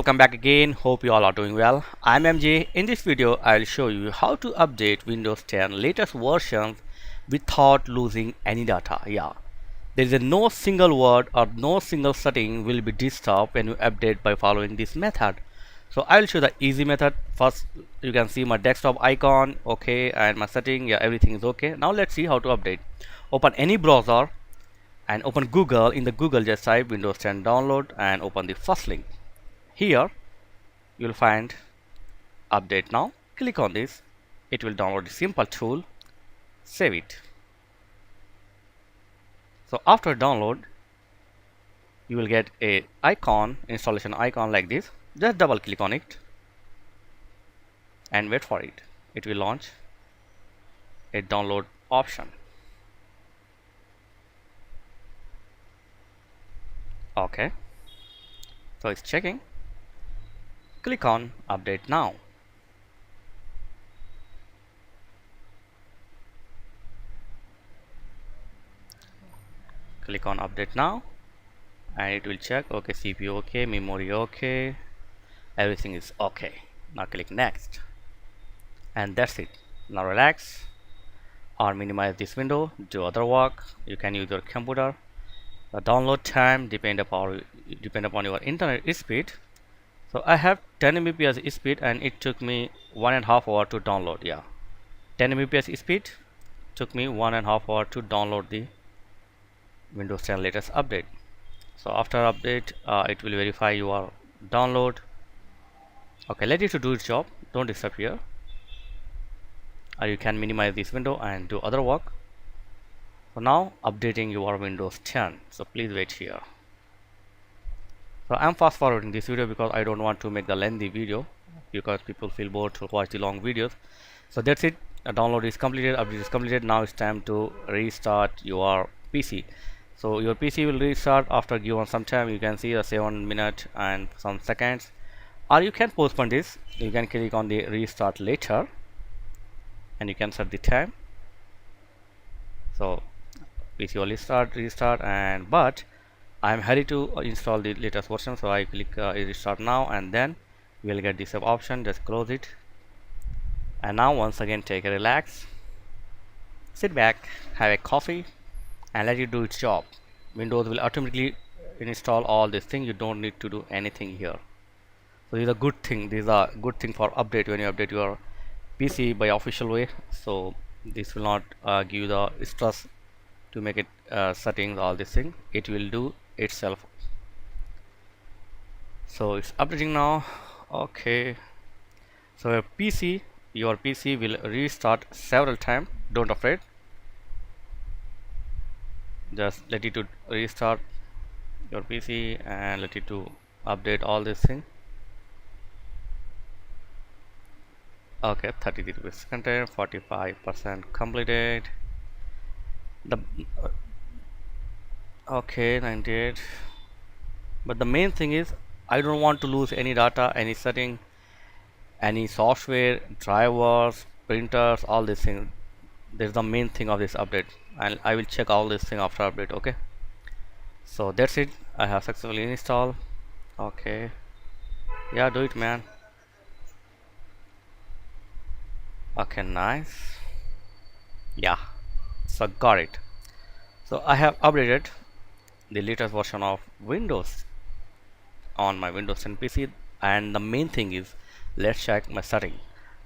Welcome back again. Hope you all are doing well. I'm MJ. In this video, I'll show you how to update Windows 10 latest versions without losing any data. Yeah, there is no single word or no single setting will be disturbed when you update by following this method. So I'll show the easy method. First, you can see my desktop icon, okay, and my setting. Yeah, everything is okay. Now let's see how to update. Open any browser and open Google. In the Google, just type Windows 10 download and open the first link. Here you'll find update now. Click on this. It will download the simple tool. Save it. So after download, you will get a icon, installation icon like this. Just double click on it and wait for it. It will launch a download option. Okay, so it's checking. Click on update now. Click on update now and it will check. Okay, CPU okay, memory okay, everything is okay. Now click next and that's it. Now relax or minimize this window, do other work. You can use your computer. The download time depend upon your internet speed. So I have 10 Mbps speed and it took me 1.5 hours to download. Yeah, 10 Mbps speed took me 1.5 hours to download the Windows 10 latest update. So after update, it will verify your download. Okay, let it to do its job. Don't disappear. Or you can minimize this window and do other work. So now updating your Windows 10. So please wait here. So I'm fast forwarding this video because I don't want to make the lengthy video because people feel bored to watch the long videos. So that's it. The download is completed, update is completed. Now it's time to restart your PC. So your PC will restart after given some time. You can see the 7 minutes and some seconds, or you can postpone this. You can click on the restart later and you can set the time. So PC will restart, and but I'm ready to install the latest version, so I click restart now and then we'll get this option. Just close it and now once again take a relax, sit back, have a coffee and let it do its job. Windows will automatically install all these things. You don't need to do anything here. So these are good thing. These are good thing for update when you update your PC by official way. So this will not give you the stress to make it settings, all this thing. It will do itself. So it's updating now. Okay, so your PC will restart several times. Don't afraid, just let it to restart your PC and let it to update all this thing. Okay, 33% content, 45% completed. The okay, 98. But the main thing is I don't want to lose any data, any setting, any software, drivers, printers, all these things. There's the main thing of this update, and I will check all this thing after update. Okay, so that's it. I have successfully installed. Okay, yeah, do it, man. Okay, nice. Yeah, so got it. So I have updated the latest version of Windows on my Windows 10 PC, and the main thing is let's check my setting.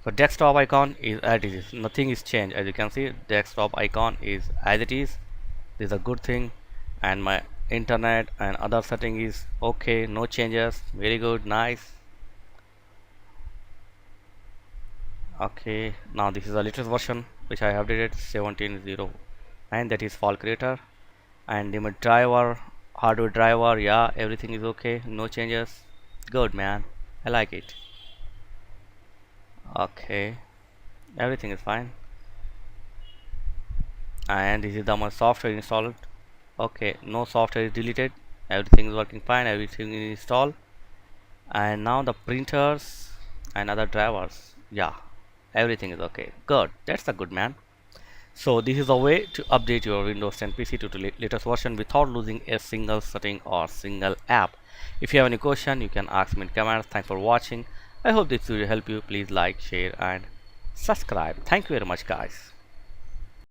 So desktop icon is as it is, nothing is changed. As you can see, desktop icon is as it is. This is a good thing, and my internet and other setting is okay, no changes. Very good, nice. Okay, now this is the latest version which I have updated 17.09, that is file creator, and the driver, hardware driver, yeah, everything is okay, no changes. Good, man, I like it. Okay, everything is fine, and this is the my software installed. Okay, no software is deleted, everything is working fine, everything is installed. And now the printers and other drivers, yeah, everything is okay. Good, that's a good, man. So this is a way to update your Windows 10 PC to the latest version without losing a single setting or single app. If you have any question, you can ask me in comments. Thanks for watching. I hope this video helped you. Please like, share and subscribe. Thank you very much guys.